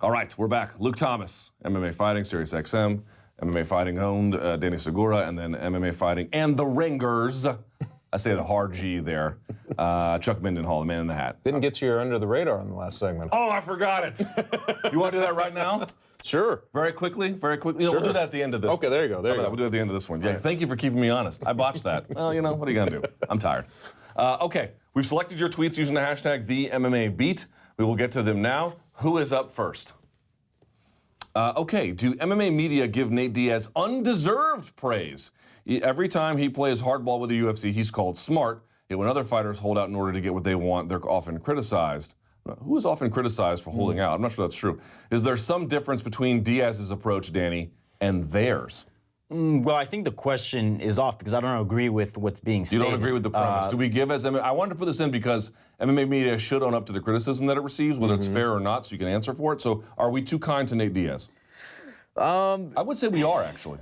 All right, we're back. Luke Thomas, MMA Fighting, Sirius XM, MMA Fighting owned, Danny Segura, and then MMA Fighting and the Ringers. I say the hard G there. Chuck Mindenhall, the man in the hat. Didn't get you under the radar in the last segment. Oh, I forgot it. You want to do that right now? Sure. Very quickly? Very quickly? Sure. We'll do that at the end of this. Okay, there you go. There you go. We'll do it at the end of this one. Yeah, thank you for keeping me honest. I botched that. Well, you know, what are you going to do? I'm tired. Okay, we've selected your tweets using the hashtag #TheMMABeat. We will get to them now. Who is up first? Okay, do MMA media give Nate Diaz undeserved praise? Every time he plays hardball with the UFC, he's called smart. Yet when other fighters hold out in order to get what they want, they're often criticized. Who is often criticized for holding out? I'm not sure that's true. Is there some difference between Diaz's approach, Danny, and theirs? Well, I think the question is off because I don't agree with what's being stated. You don't agree with the premise. Do we give as MMA? I wanted to put this in because MMA media should own up to the criticism that it receives, whether it's fair or not, so you can answer for it. So are we too kind to Nate Diaz? I would say we are, actually.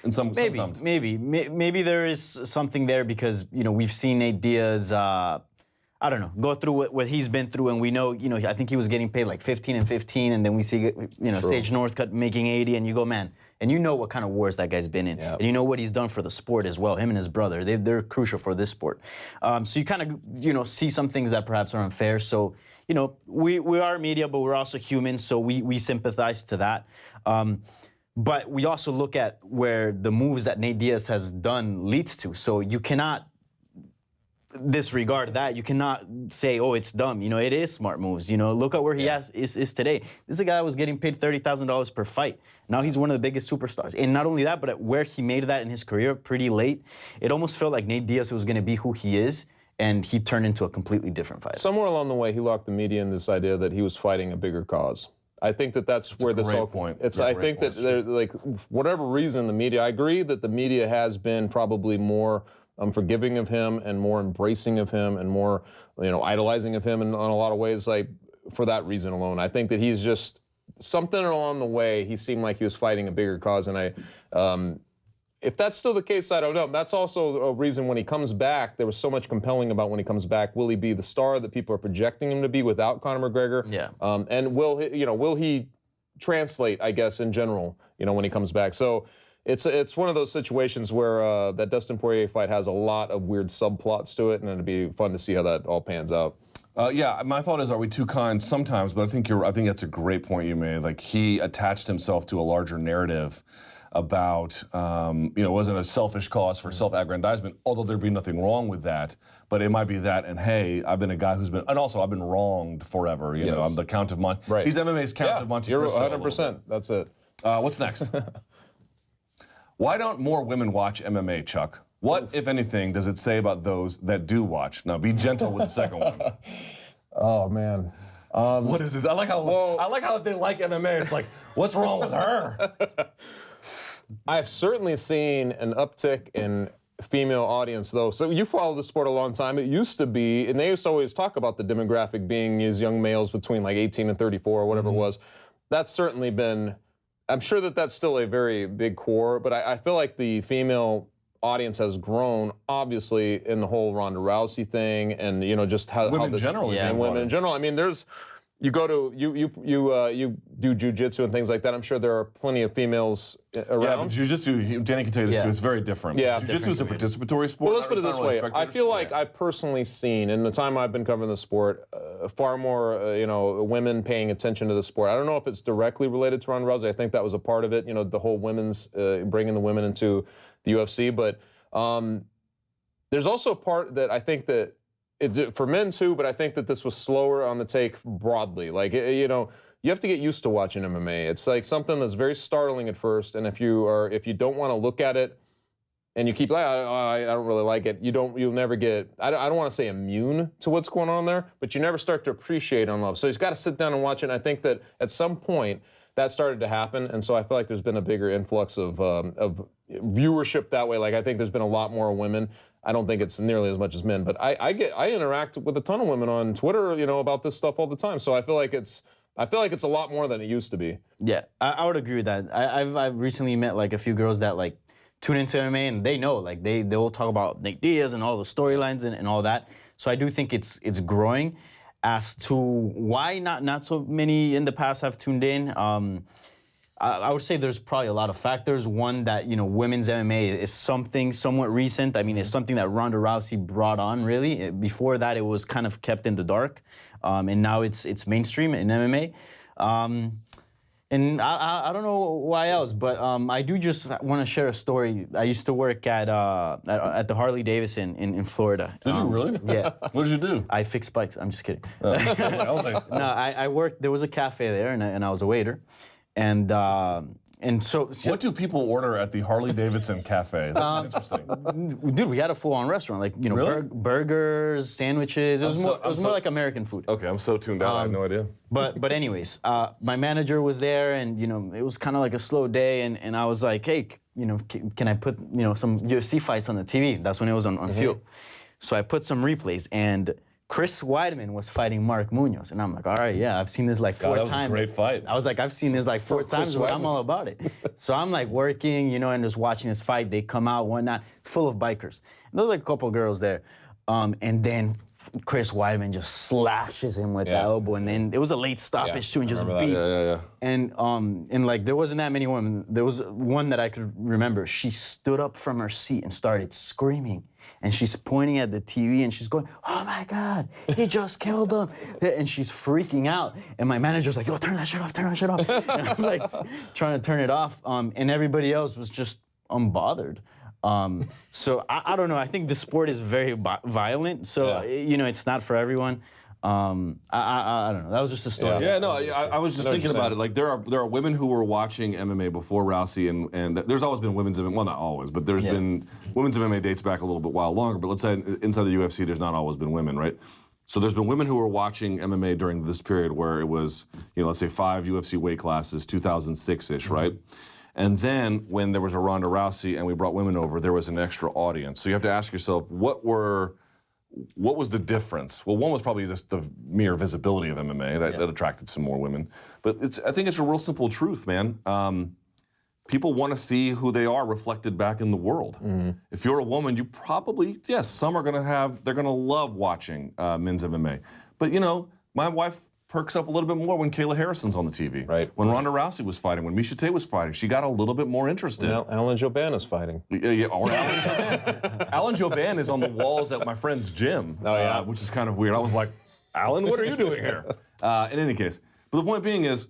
In sometimes. Maybe there is something there because, you know, we've seen Nate Diaz, I don't know, go through what he's been through, and we know, you know, I think he was getting paid like 15 and 15, and then we see, you know, Sage Northcutt making 80, and you go, man, and you know what kind of wars that guy's been in, and you know what he's done for the sport as well. Him and his brother, they're crucial for this sport. So you kind of, you know, see some things that perhaps are unfair. So, you know, we are media, but we're also human, so we sympathize to that. But we also look at where the moves that Nate Diaz has done leads to. So you cannot disregard that. You cannot say, oh, it's dumb. You know, it is smart moves. You know, look at where he is today. This is a guy that was getting paid $30,000 per fight. Now he's one of the biggest superstars. And not only that, but at where he made that in his career pretty late, it almost felt like Nate Diaz was going to be who he is, and he turned into a completely different fighter. Somewhere along the way, he locked the media in this idea that he was fighting a bigger cause. I think that's where this all point. It's. I think that like whatever reason the media. I agree that the media has been probably more forgiving of him and more embracing of him and more, you know, idolizing of him in a lot of ways. Like for that reason alone, I think that he's just something along the way. He seemed like he was fighting a bigger cause, and if that's still the case, I don't know. That's also a reason when he comes back, there was so much compelling about when he comes back. Will he be the star that people are projecting him to be without Conor McGregor? Yeah. And will he translate, I guess, in general, you know, when he comes back? So it's one of those situations where that Dustin Poirier fight has a lot of weird subplots to it, and it'd be fun to see how that all pans out. Yeah, my thought is, are we too kind sometimes? But I think that's a great point you made. Like he attached himself to a larger narrative about, you know, it wasn't a selfish cause for self-aggrandizement, although there'd be nothing wrong with that, but it might be that, and hey, I've been a guy who's been, and also I've been wronged forever, you know, I'm the Count of Monte. Right. He's MMA's Count of Monte Cristo. You're 100%, that's it. What's next? Why don't more women watch MMA, Chuck? What, if anything, does it say about those that do watch? Now, be gentle with the second one. Oh, man. What is it? I like how they like MMA. It's like, what's wrong with her? I've certainly seen an uptick in female audience, though. So you follow the sport a long time. It used to be, and they used to always talk about the demographic being these young males between like 18 and 34 or whatever it was. That's certainly been, I'm sure that that's still a very big core, but I feel like the female audience has grown, obviously, in the whole Ronda Rousey thing, and you know just how women this, generally, and women in general. I mean, you go to you do jiu-jitsu and things like that. I'm sure there are plenty of females around. Yeah, but jiu-jitsu, Danny can tell you this too. It's very different. Yeah, jiu-jitsu is a participatory sport. Well, let's put it this way. I feel like I've personally seen in the time I've been covering the sport, far more you know, women paying attention to the sport. I don't know if it's directly related to Ronda Rousey. I think that was a part of it. You know, the whole women's bringing the women into the UFC, but there's also a part that I think that. For men too, but I think that this was slower on the take broadly. Like, you know, you have to get used to watching MMA. It's like something that's very startling at first, and if you don't want to look at it, and you keep like, I don't really like it, you'll never get. I don't want to say immune to what's going on there, but you never start to appreciate on love. So you've got to sit down and watch it. And I think that at some point that started to happen, and so I feel like there's been a bigger influx of viewership that way. Like I think there's been a lot more women. I don't think it's nearly as much as men, but I interact with a ton of women on Twitter, you know, about this stuff all the time. So I feel like it's a lot more than it used to be. Yeah, I would agree with that. I've recently met like a few girls that like tune into MMA and they know, like they'll talk about Nate Diaz and all the storylines and all that. So I do think it's growing. as to why not so many in the past have tuned in. I would say there's probably a lot of factors. One, that women's MMA is something somewhat recent. I mean, it's something that Ronda Rousey brought on. Really, before that, it was kind of kept in the dark, and now it's mainstream in MMA. And I don't know why else, but I do just want to share a story. I used to work at the Harley Davidson in Florida. Did you really? Yeah. What did you do? I fixed bikes. I'm just kidding. I was like, No, I worked. There was a cafe there, and I was a waiter, and so. what do people order at the Harley Davidson cafe? That's interesting. Dude, we had a full-on restaurant, like Really? burgers, sandwiches. It was I'm more like American food. Okay, I'm so tuned out. I had no idea. But anyways, my manager was there, and it was kind of like a slow day, and I was like, hey, can I put some UFC fights on the TV? That's when it was on Fuel. So I put some replays, and Chris Weidman was fighting Mark Munoz, and I'm like, all right, yeah, I've seen this like four that was times. a great fight. I was like, I've seen this like four times, but I'm all about it. So I'm like working, and just watching this fight. They come out, whatnot. It's full of bikers. And there was like a couple girls there, and then Chris Weidman just slashes him with that elbow, and then it was a late stoppage too, and just beats. Yeah. And like there wasn't that many women. There was one that I could remember. She stood up from her seat and started screaming. And she's pointing at the TV and she's going, oh my God, he just killed him. And she's freaking out. And my manager's like, yo, turn that shit off, turn that shit off. And I'm like trying to turn it off. And everybody else was just unbothered. So I don't know. I think the sport is very violent. So, it's not for everyone. I don't know. That was just a story. Yeah, no, I was just thinking about it. Like there are women who were watching MMA before Rousey, and there's always been women's MMA. Well, not always, but there's been women's MMA dates back a little bit while longer. But let's say inside the UFC, there's not always been women, right? So there's been women who were watching MMA during this period where it was, let's say 5 UFC weight classes, 2006-ish, right? And then when there was a Ronda Rousey and we brought women over, there was an extra audience. So you have to ask yourself, what was the difference? Well, one was probably just the mere visibility of MMA that attracted some more women. But I think it's a real simple truth, man. People want to see who they are reflected back in the world. If you're a woman, you probably, some are they're going to love watching men's MMA. But, my wife perks up a little bit more when Kayla Harrison's on the TV. Right. When Ronda Rousey was fighting, when Miesha Tate was fighting, she got a little bit more interested. Alan Jouban is fighting. Yeah, or Alan Jouban. Alan Jouban is on the walls at my friend's gym, which is kind of weird. I was like, Alan, what are you doing here? In any case, but the point being is,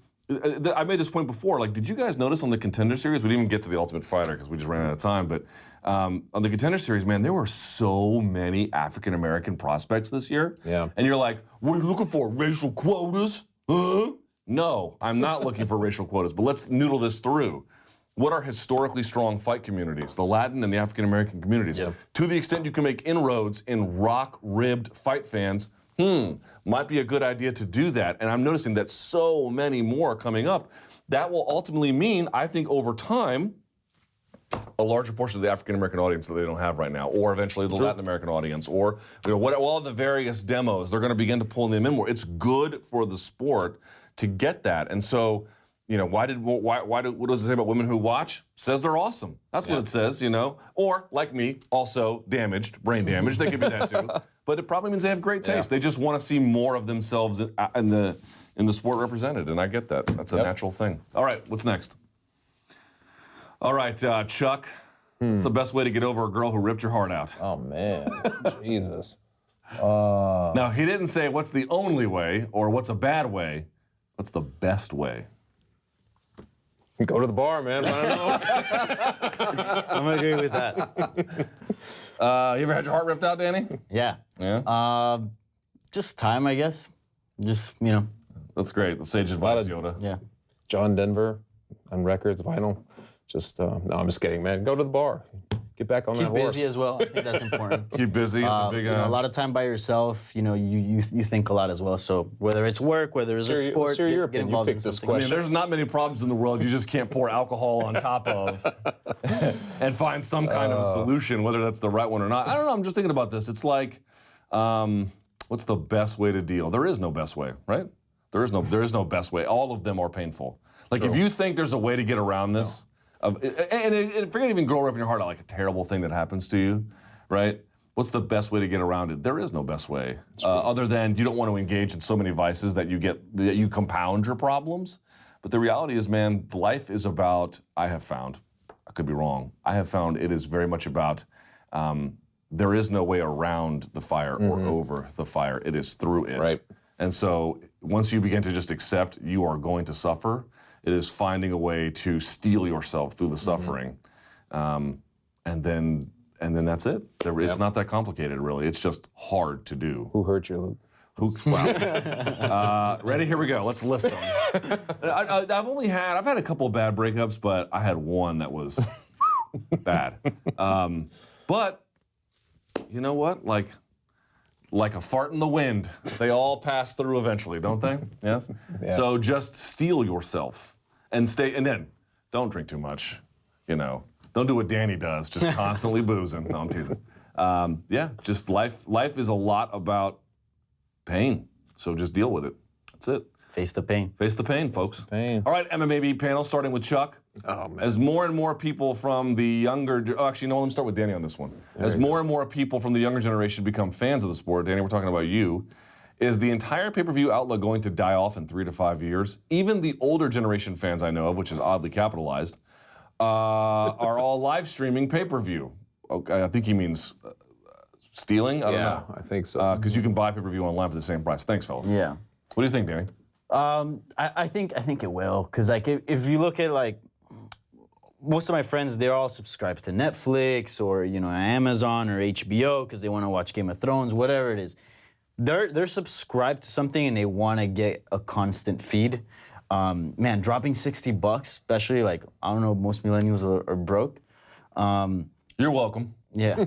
I made this point before. Like, did you guys notice on the Contender Series? We didn't even get to the Ultimate Fighter because we just ran out of time. But on the Contender Series, man, there were so many African American prospects this year. Yeah. And you're like, what are you looking for? Racial quotas? No, I'm not looking for racial quotas. But let's noodle this through. What are historically strong fight communities? The Latin and the African American communities. Yeah. To the extent you can make inroads in rock-ribbed fight fans, might be a good idea to do that. And I'm noticing that so many more are coming up. That will ultimately mean, I think, over time, a larger portion of the African American audience that they don't have right now, or eventually the Latin American audience, or all the various demos, they're going to begin to pull them in more. It's good for the sport to get that. And so, what does it say about women who watch? Says they're awesome. That's what it says, Or, like me, also brain damaged. They could be that too. But it probably means they have great taste. They just want to see more of themselves in the sport represented, and I get that. That's a natural thing. All right, what's next? All right, Chuck. What's the best way to get over a girl who ripped your heart out? Oh, man. Jesus. Now, he didn't say what's the only way or what's a bad way. What's the best way? Go to the bar, man. I don't know. I'm gonna agree with that. You ever had your heart ripped out, Danny? Yeah. Yeah? Just time, I guess. Just, That's great. The sage advice, Yoda. Yeah. John Denver on records, vinyl. Just, no, I'm just kidding, man. Go to the bar. Get back on that horse. Keep busy as well. I think that's important. Keep busy. It's a big. A lot of time by yourself. You think a lot as well. So whether it's work, whether it's a sport, get involved in something. I mean, there's not many problems in the world you just can't pour alcohol on top of and find some kind of a solution, whether that's the right one or not. I don't know. I'm just thinking about this. It's like, what's the best way to deal? There is no best way, right? There is no best way. All of them are painful. Like if you think there's a way to get around this. And forget even girl ripping your heart out, like a terrible thing that happens to you, right? what's the best way to get around it? There is no best way, other than you don't want to engage in so many vices that you compound your problems. But the reality is, man, life is about, I have found, I could be wrong, I have found it is very much about there is no way around the fire or over the fire. It is through it. Right. And so once you begin to just accept you are going to suffer, it is finding a way to steel yourself through the suffering. And then that's it. It's not that complicated, really. It's just hard to do. Who hurt you, Luke? Wow. Ready? Here we go. Let's list them. I've had a couple of bad breakups, but I had one that was bad. But you know what? Like a fart in the wind, they all pass through eventually, don't they? Yes? Yes. So just steel yourself and then don't drink too much, Don't do what Danny does, just constantly boozing. No, I'm teasing. Just life is a lot about pain. So just deal with it. That's it. Face the pain. Face the pain, folks. Face the pain. All right, MMA beat panel, starting with Chuck. Oh, man. As more and more people from the younger... actually, no, let me start with Danny on this one. As more and more people from the younger generation become fans of the sport, Danny, we're talking about you, is the entire pay-per-view outlook going to die off in 3 to 5 years? Even the older generation fans I know of, which is oddly capitalized, are all live streaming pay-per-view. Okay, I think he means stealing? I don't know. I think so. Because you can buy pay-per-view online for the same price. Thanks, fellas. Yeah. What do you think, Danny? I think it will, because like if you look at like most of my friends, they're all subscribed to Netflix or Amazon or HBO because they want to watch Game of Thrones, whatever it is. They're subscribed to something and they want to get a constant feed. Man, dropping $60, especially like I don't know, most millennials are broke. You're welcome. Yeah.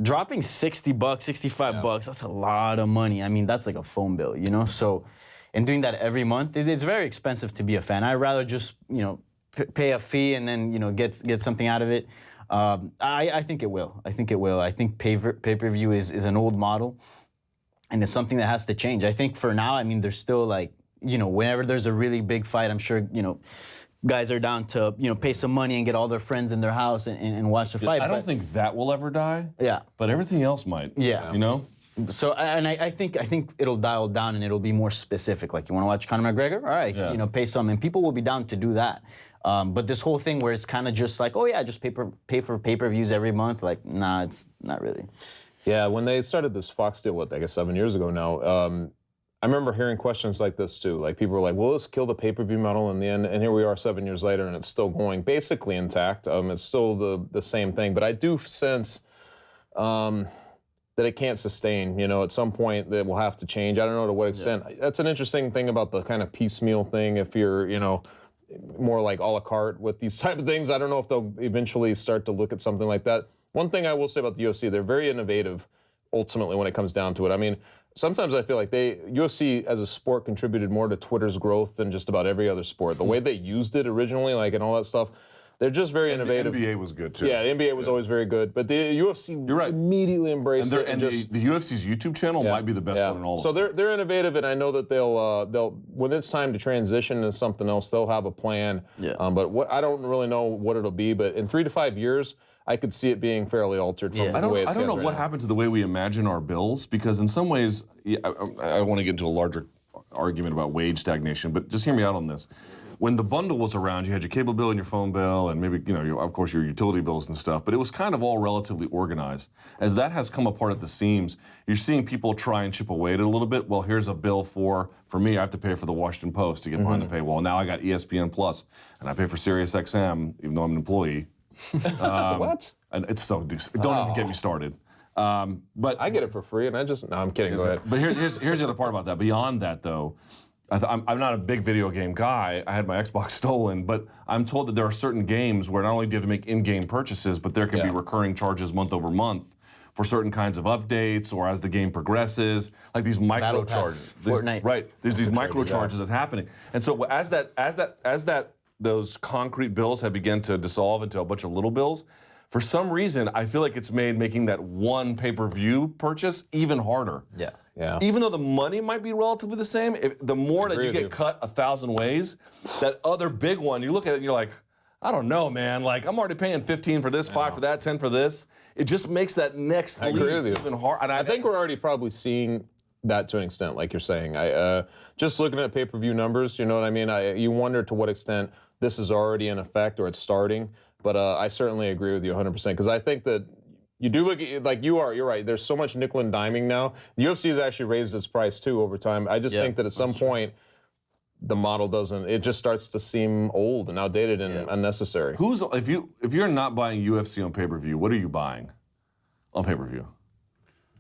Dropping $60, $65, that's a lot of money. I mean, that's like a phone bill, So, and doing that every month, it's very expensive to be a fan. I'd rather just, pay a fee and then, get something out of it. I think it will. I think pay-per-view is an old model, and it's something that has to change. I think for now, I mean, there's still like, whenever there's a really big fight, I'm sure, guys are down to, pay some money and get all their friends in their house and watch the fight. I don't think that will ever die. Yeah. But everything else might. Yeah. So, and I think it'll dial down and it'll be more specific. Like, you want to watch Conor McGregor? All right, pay some. And people will be down to do that. But this whole thing where it's kind of just like, oh yeah, just pay for pay-per-views every month, like, nah, it's not really. Yeah, when they started this Fox deal, I guess 7 years ago now, I remember hearing questions like this too. Like, people were like, will this kill the pay-per-view model in the end? And here we are 7 years later and it's still going basically intact. It's still the same thing. But I do sense that it can't sustain. At some point that will have to change. I don't know to what extent. Yeah. That's an interesting thing about the kind of piecemeal thing. If you're, more like a la carte with these type of things, I don't know if they'll eventually start to look at something like that. One thing I will say about the UFC, they're very innovative ultimately when it comes down to it. I mean, sometimes I feel like UFC as a sport contributed more to Twitter's growth than just about every other sport. The way they used it originally, like, and all that stuff, they're just very innovative. The NBA was good too. Yeah, the NBA was always very good, but the UFC immediately embraced it. And the UFC's YouTube channel might be the best one in all. So they're innovative, and I know that they'll when it's time to transition to something else, they'll have a plan. Yeah. But I don't really know what it'll be. But in 3 to 5 years, I could see it being fairly altered from the way it stands. I don't know what happened to the way we imagine our bills, because in some ways, I want to get into a larger argument about wage stagnation, but just hear me out on this. When the bundle was around, you had your cable bill and your phone bill and maybe, of course, your utility bills and stuff, but it was kind of all relatively organized. As that has come apart at the seams, you're seeing people try and chip away at it a little bit. Well, here's a bill for me, I have to pay for the Washington Post to get behind the paywall. Now I got ESPN Plus, and I pay for Sirius XM, even though I'm an employee. What? And it's so don't even get me started. But I get it for free, and I'm kidding. Go ahead. But here's the other part about that. Beyond that, though, I'm not a big video game guy. I had my Xbox stolen, but I'm told that there are certain games where not only do you have to make in-game purchases, but there can be recurring charges month over month for certain kinds of updates or as the game progresses, like these micro charges. Fortnite. Right. There's these micro charges that's happening. And so as those concrete bills have begun to dissolve into a bunch of little bills, for some reason, I feel like it's made making that one pay-per-view purchase even harder. Yeah. Yeah. Even though the money might be relatively the same, the more that you get cut 1,000 ways, that other big one, you look at it and you're like, I don't know, man. Like, I'm already paying 15 for this, 5 for that, 10 for this. It just makes that next leap even hard. And I think we're already probably seeing that to an extent, like you're saying. Just looking at pay-per-view numbers, you know what I mean? You wonder to what extent this is already in effect or it's starting. But I certainly agree with you 100% because I think that you do look at, like you're right. There's so much nickel and diming now. The UFC has actually raised its price too over time. I just think that at some point, the model doesn't. It just starts to seem old and outdated and unnecessary. If you're not buying UFC on pay-per-view, what are you buying on pay-per-view?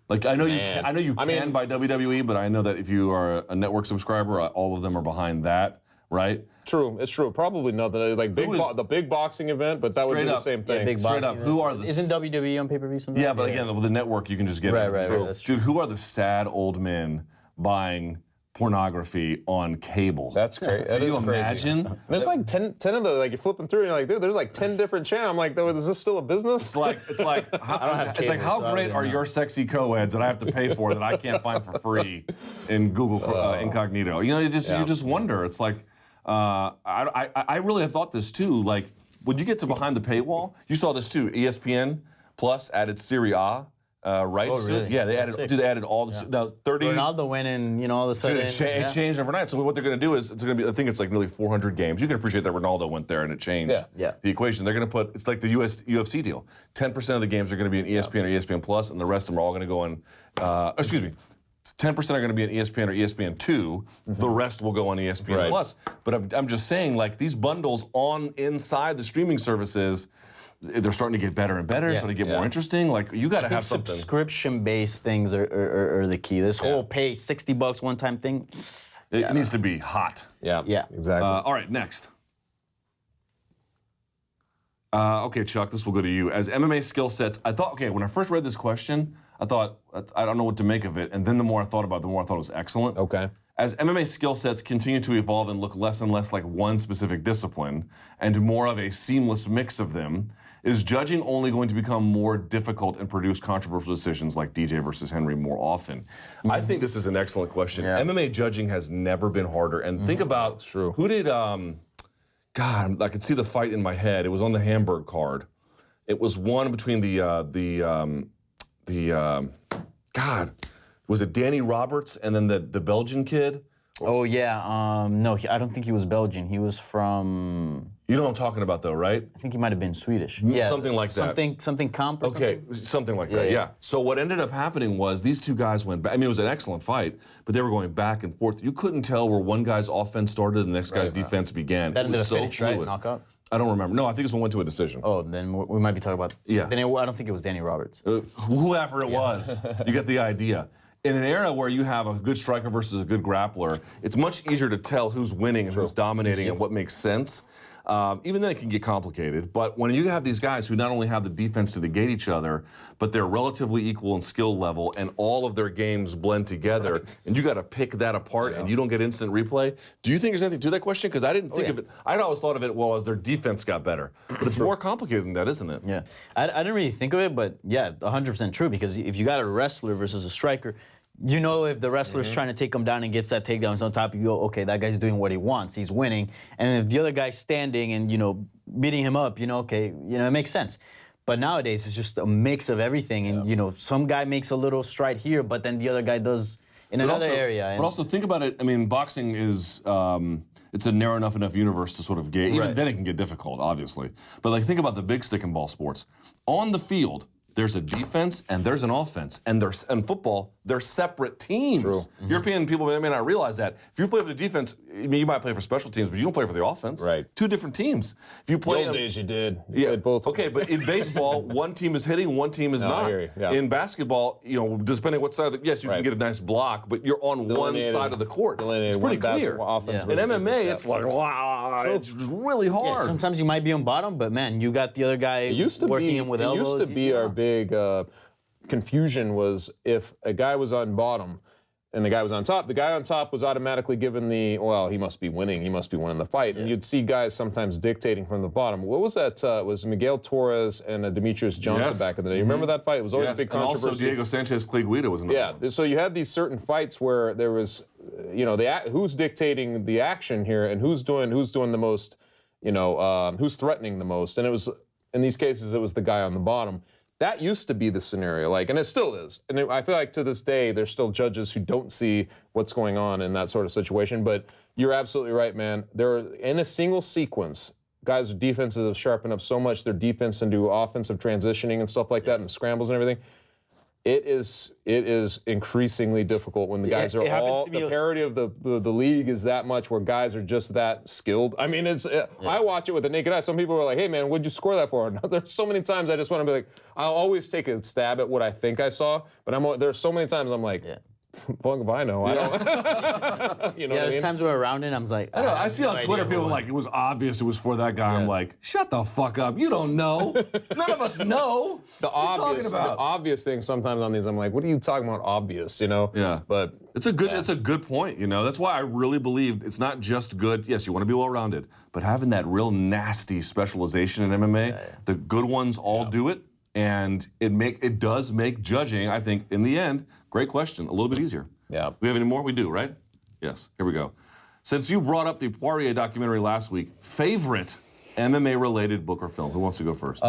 Like I know you can buy WWE, but I know that if you are a network subscriber, all of them are behind that, right? True, it's true. Probably nothing like the big boxing event, but that would be the same thing. Big Straight up, who are the? Isn't WWE on pay-per-view sometimes? Yeah, but again, with the network, you can just get it. Right. That's true. Dude, who are the sad old men buying pornography on cable? That's crazy. Can you imagine? There's like 10 of those. Like you're flipping through, and you're like, dude, there's like 10 different channels. I'm like, is this still a business? It's like how great are your sexy co-eds that I have to pay for that I can't find for free in Google Incognito? You know, you just wonder. It's like I really have thought this too. Like when you get to behind the paywall, you saw this too. ESPN Plus added Serie A. Rights to it? Yeah, they added all the now 30. Ronaldo went in, you know, all of a sudden. Dude, it changed overnight. So what they're going to do is it's going to be. I think it's like nearly 400 games. You can appreciate that Ronaldo went there and it changed the equation. They're going to put. It's like the UFC deal. 10% of the games are going to be in ESPN or ESPN Plus, and the rest of them are all going to go on. 10% are going to be in ESPN or ESPN2. The rest will go on ESPN Plus. But I'm just saying, like these bundles inside the streaming services. They're starting to get better and better, starting to get more interesting. Like you got to have something. Subscription-based things are the key. This whole pay $60 one-time thing. It needs to be hot. Yeah, exactly. All right, next. Okay, Chuck, this will go to you. As MMA skill sets, I thought, when I first read this question, I thought, I don't know what to make of it. And then the more I thought about it, the more I thought it was excellent. Okay. As MMA skill sets continue to evolve and look less and less like one specific discipline and more of a seamless mix of them, is judging only going to become more difficult and produce controversial decisions like DJ versus Henry more often? I think this is an excellent question. MMA judging has never been harder. And think about who did, God, I could see the fight in my head. It was on the Hamburg card. It was one between God, was it Danny Roberts and then the Belgian kid? Oh, yeah. No, I don't think he was Belgian. He was from... You know what I'm talking about, though, right? I think he might have been Swedish. Yeah, something like that. Something comp or something? Something like that, yeah. So what ended up happening was these two guys went back. I mean, it was an excellent fight, but they were going back and forth. You couldn't tell where one guy's offense started and the next guy's defense began. That it was ended so finish, fluid. right? Knockout? I don't remember. No, I think this one went to a decision. Oh, then we might be talking about... Yeah. Then I don't think it was Danny Roberts. Whoever it was, you get the idea. In an era where you have a good striker versus a good grappler, it's much easier to tell who's winning and who's dominating and what makes sense. Even then it can get complicated. But when you have these guys who not only have the defense to negate each other, but they're relatively equal in skill level and all of their games blend together, and you got to pick that apart and you don't get instant replay, do you think there's anything to that question? Because I didn't think of it. I'd always thought of it, as their defense got better. But it's more complicated than that, isn't it? Yeah. I didn't really think of it, but yeah, 100% true. Because if you got a wrestler versus a striker, you know if the wrestler's trying to take him down and gets that takedown on top, you go, okay, that guy's doing what he wants. He's winning. And if the other guy's standing and, beating him up, okay, it makes sense. But nowadays, it's just a mix of everything. And, some guy makes a little stride here, but then the other guy does in another area. But also think about it. I mean, boxing is... it's a narrow enough universe to sort of gauge. Even then it can get difficult, obviously. But think about the big stick and ball sports. On the field, there's a defense and there's an offense. And in football, they're separate teams. True. European people may not realize that. If you play for the defense, you might play for special teams, but you don't play for the offense. Right. Two different teams. If you play the old days you did. You played both. Okay, but in baseball, one team is hitting, one team is not. In basketball, depending what side you can get a nice block, but you're on one side of the court. It's pretty clear. In MMA, it's like, wow, it's really hard. Yeah, sometimes you might be on bottom, but man, you got the other guy working him with elbows. It used to be our big confusion was if a guy was on bottom and the guy was on top, the guy on top was automatically given he must be winning. He must be winning the fight. Yeah. And you'd see guys sometimes dictating from the bottom. What was that? It was Miguel Torres and Demetrius Johnson back in the day. You remember that fight? It was always a big controversy. And also Diego Sanchez-Cliguita was in the fight. So you had these certain fights where there was, who's dictating the action here and who's doing the most who's threatening the most. And it was, in these cases, it was the guy on the bottom. That used to be the scenario, and it still is. And I feel like to this day, there's still judges who don't see what's going on in that sort of situation. But you're absolutely right, man. They're in a single sequence. Guys' defenses have sharpened up so much, their defense into offensive transitioning and stuff like that, and the scrambles and everything. It is increasingly difficult when the guys are all, the parity of the league is that much where guys are just that skilled. I mean, I watch it with the naked eye. Some people are like, hey man, what'd you score that for? There's so many times I just want to be like, I'll always take a stab at what I think I saw, but there's so many times I'm like, fuck if I know. I don't. You know what I mean? There's times where around it, I'm like, I know. I see on Twitter people like, it was obvious it was for that guy. I'm like, shut the fuck up. You don't know. None of us know. The obvious thing sometimes on these, I'm like, what are you talking about? Obvious, Yeah. But it's a good point. That's why I really believe it's not just good. Yes, you want to be well-rounded, but having that real nasty specialization in MMA, the good ones all do it. And it does make judging, I think, in the end, great question, a little bit easier. Yeah. We have any more? We do, right? Yes. Here we go. Since you brought up the Poirier documentary last week, favorite MMA-related book or film? Who wants to go first?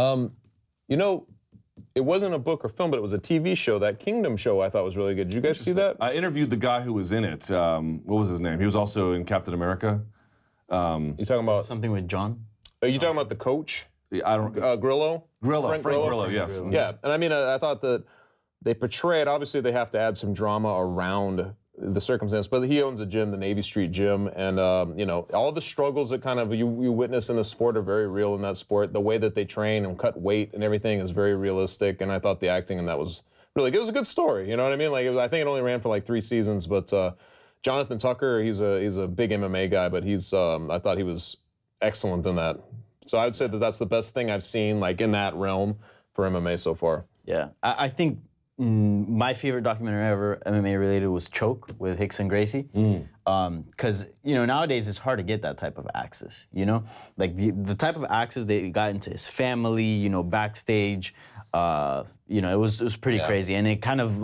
It wasn't a book or film, but it was a TV show. That Kingdom show I thought was really good. Did you guys see that? I interviewed the guy who was in it. What was his name? He was also in Captain America. You talking about something with John? Are you talking about the coach? I don't. Grillo? Frank Grillo, yes. Grillo. Yeah, and I mean, I thought that they portrayed, obviously they have to add some drama around the circumstance, but he owns a gym, the Navy Street Gym, and all the struggles that kind of you witness in the sport are very real in that sport. The way that they train and cut weight and everything is very realistic, and I thought the acting in that was really good. It was a good story, you know what I mean? I think it only ran for 3 seasons, but Jonathan Tucker, he's a big MMA guy, but I thought he was excellent in that. So I would say that that's the best thing I've seen in that realm for MMA so far. Yeah, I think my favorite documentary ever MMA related was Choke with Hicks and Gracie. Because nowadays it's hard to get that type of access. The type of access they got into his family, backstage. It was pretty crazy, and it kind of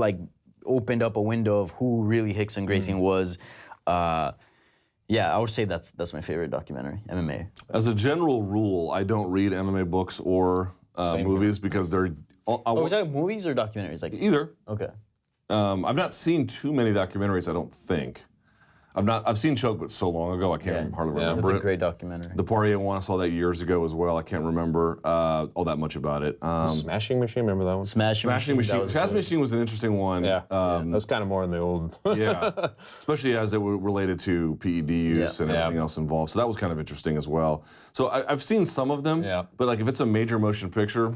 opened up a window of who really Hicks and Gracie was. Yeah, I would say that's my favorite documentary, MMA. As a general rule, I don't read MMA books or movies because they're... was that movies or documentaries? Either. Okay. I've not seen too many documentaries, I don't think. I've seen Choke, but so long ago, I can't hardly remember it. It's a great documentary. The Poirier one, I saw that years ago as well. I can't remember all that much about it. Smashing Machine, remember that one? Smashing Machine. Smashing Machine was an interesting one. Yeah, that's kind of more in the old. Yeah, especially as it were related to PED use and everything else involved. So that was kind of interesting as well. So I've seen some of them, but if it's a major motion picture.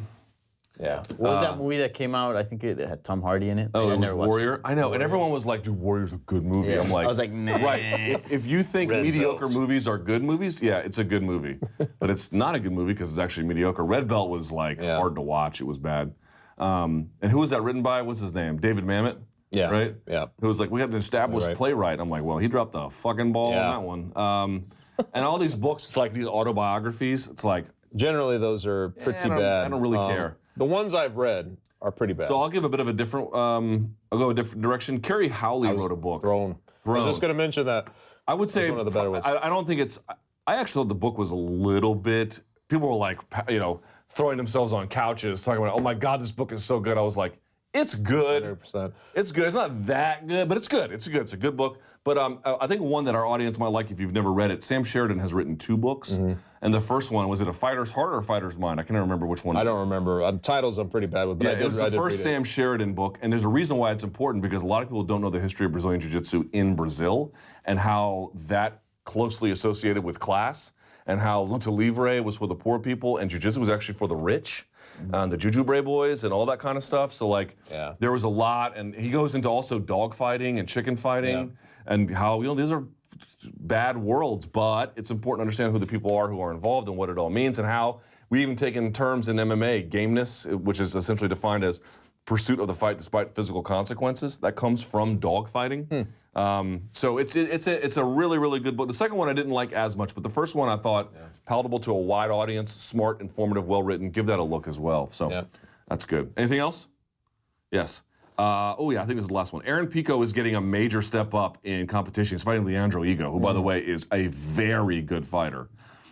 Yeah. What was that movie that came out? I think it had Tom Hardy in it. Oh, it was Warrior? I know, and everyone was like, dude, Warrior's a good movie. Yeah. I'm like, I was like, nah. Right, if you think mediocre movies are good movies, yeah, it's a good movie. But it's not a good movie because it's actually mediocre. Red Belt was hard to watch. It was bad. And who was that written by? What's his name? David Mamet? Yeah. Right? Yeah. Who was like, we have an established playwright. I'm like, well, he dropped the fucking ball on that one. And all these books, it's like these autobiographies. It's like... Generally, those are pretty bad. I don't really care. The ones I've read are pretty bad. So I'll give a bit of a different, I'll go a different direction. Kerry Howley wrote a book. Throne. I was just going to mention that. I would say, one of the better ones. I don't think it's, I actually thought the book was a little bit, people were like, throwing themselves on couches, talking about, oh my God, this book is so good. I was like, it's good. 100%. It's good. It's not that good, but it's good. It's good. It's a good book. But I think one that our audience might like if you've never read it, Sam Sheridan has written 2 books. And the first one, was it A Fighter's Heart or A Fighter's Mind? I can't remember which one. I don't remember. Titles I'm pretty bad with, but it was the first Sam Sheridan book, and there's a reason why it's important because a lot of people don't know the history of Brazilian Jiu-Jitsu in Brazil and how that closely associated with class and how luta livre was for the poor people and Jiu-Jitsu was actually for the rich. The Jujubre boys and all that kind of stuff. So there was a lot, and he goes into also dog fighting and chicken fighting and how, these are bad worlds, but it's important to understand who the people are who are involved and what it all means and how we even take in terms in MMA, gameness, which is essentially defined as pursuit of the fight despite physical consequences. That comes from dog fighting. So it's a really, really good book. The second one I didn't like as much, but the first one I thought palatable to a wide audience, smart, informative, well-written. Give that a look as well. So that's good. Anything else? Yes. I think this is the last one. Aaron Pico is getting a major step up in competition. He's fighting Leandro Ego, who, by the way, is a very good fighter.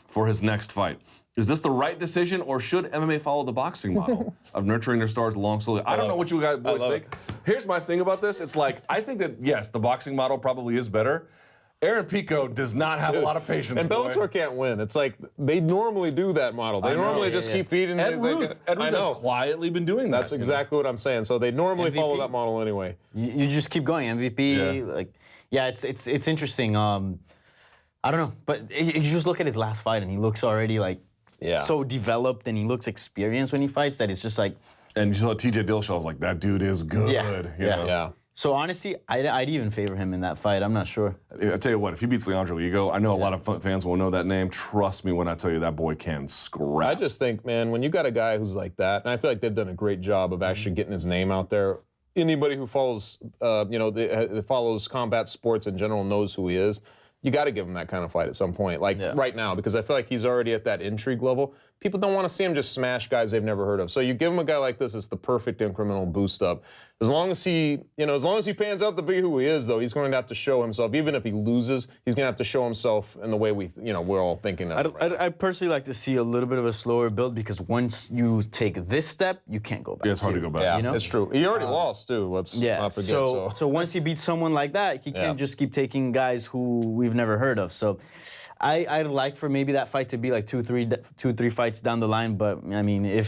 for his next fight. Is this the right decision, or should MMA follow the boxing model of nurturing their stars along slowly? I don't know what you guys boys think. Here's my thing about this. It's like, I think that, yes, the boxing model probably is better. Aaron Pico does not have a lot of patience. And Bellator can't win. It's like they normally do that model. They normally just keep feeding. Ed Ruth has quietly been doing that. That's exactly what I'm saying. So they normally follow that model anyway. You just keep going. MVP, it's interesting. I don't know, but you just look at his last fight, and he looks already like so developed, and he looks experienced when he fights. That it's just like. And you saw T.J. Dillashaw was like, that dude is good. Yeah. So honestly, I'd even favor him in that fight. I'm not sure. I tell you what, if he beats Leandro Higo, I know a lot of fans will know that name. Trust me when I tell you that boy can scrap. I just think, man, when you got a guy who's like that, and I feel like they've done a great job of actually getting his name out there. Anybody who follows, follows combat sports in general knows who he is. You got to give him that kind of fight at some point, like right now, because I feel like he's already at that intrigue level. People don't want to see him just smash guys they've never heard of. So you give him a guy like this, it's the perfect incremental boost up. As long as he pans out to be who he is, though, he's going to have to show himself. Even if he loses, he's going to have to show himself in the way we're all thinking of. I personally like to see a little bit of a slower build, because once you take this step, you can't go back. Yeah, it's hard to go back. Yeah, you know? It's true. He already lost too. Let's not forget. So once he beats someone like that, he can't just keep taking guys who we've never heard of. So I'd like for maybe that fight to be like two, three fights down the line. But I mean, it'd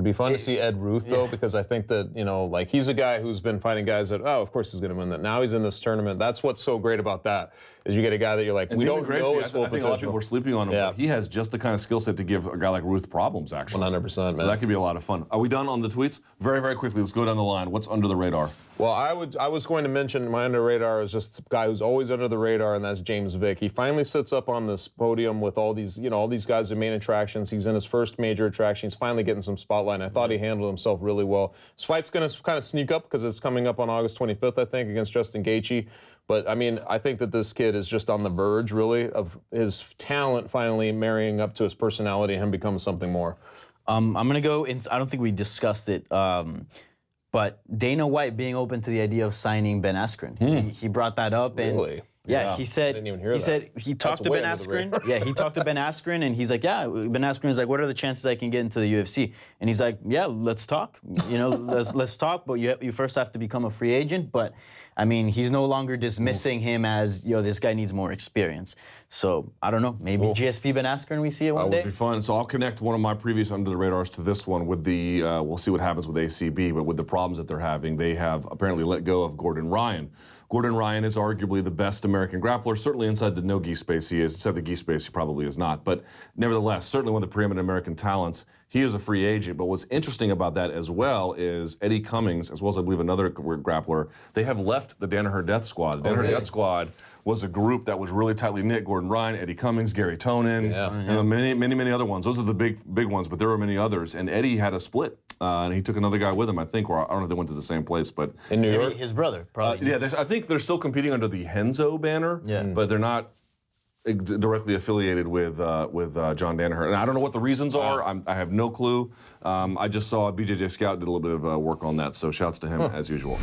be fun to see Ed Ruth, though, because I think that, he's a guy who's been fighting guys that, of course he's going to win that. Now he's in this tournament. That's what's so great about that, is you get a guy that you're like, we don't know his full potential. I think a lot of people are sleeping on him, but he has just the kind of skill set to give a guy like Ruth problems, actually. 100%, man. So that could be a lot of fun. Are we done on the tweets? Very, very quickly, let's go down the line. What's under the radar? Well, I was going to mention my under radar is just a guy who's always under the radar, and that's James Vick. He finally sits up on this podium with all these guys, the main attractions. He's in his first major attraction. He's finally getting some spotlight, and I thought he handled himself really well. This fight's going to kind of sneak up because it's coming up on August 25th, I think, against Justin Gaethje. But, I mean, I think that this kid is just on the verge, really, of his talent finally marrying up to his personality and him becoming something more. I'm going to go in. I don't think we discussed it. But Dana White being open to the idea of signing Ben Askren. He brought that up. Really? Yeah, he said. I didn't even hear that. He said he talked to Ben Askren. Yeah, he talked to Ben Askren, and he's like, Ben Askren is like, what are the chances I can get into the UFC? And he's like, yeah, let's talk. Let's talk. But you first have to become a free agent. But I mean, he's no longer dismissing him as, this guy needs more experience. So I don't know. Maybe GSP Ben Askren, we see it one day. That would be fun. So I'll connect one of my previous under the radars to this one with the. We'll see what happens with ACB, but with the problems that they're having, they have apparently let go of Gordon Ryan. Gordon Ryan is arguably the best American grappler, certainly inside the no-gi space he is. Inside the gi space he probably is not. But nevertheless, certainly one of the preeminent American talents. He is a free agent. But what's interesting about that as well is Eddie Cummings, as well as I believe another grappler, they have left the Danaher Death Squad. The Danaher Death Squad was a group that was really tightly knit. Gordon Ryan, Eddie Cummings, Gary Tonin, many other ones. Those are the big ones, but there were many others. And Eddie had a split, and he took another guy with him, I think, or I don't know if they went to the same place, but in New York, his brother, probably. I think they're still competing under the Henzo banner, but they're not directly affiliated with John Danaher. And I don't know what the reasons are. I have no clue. I just saw BJJ Scout did a little bit of work on that, so shouts to him as usual.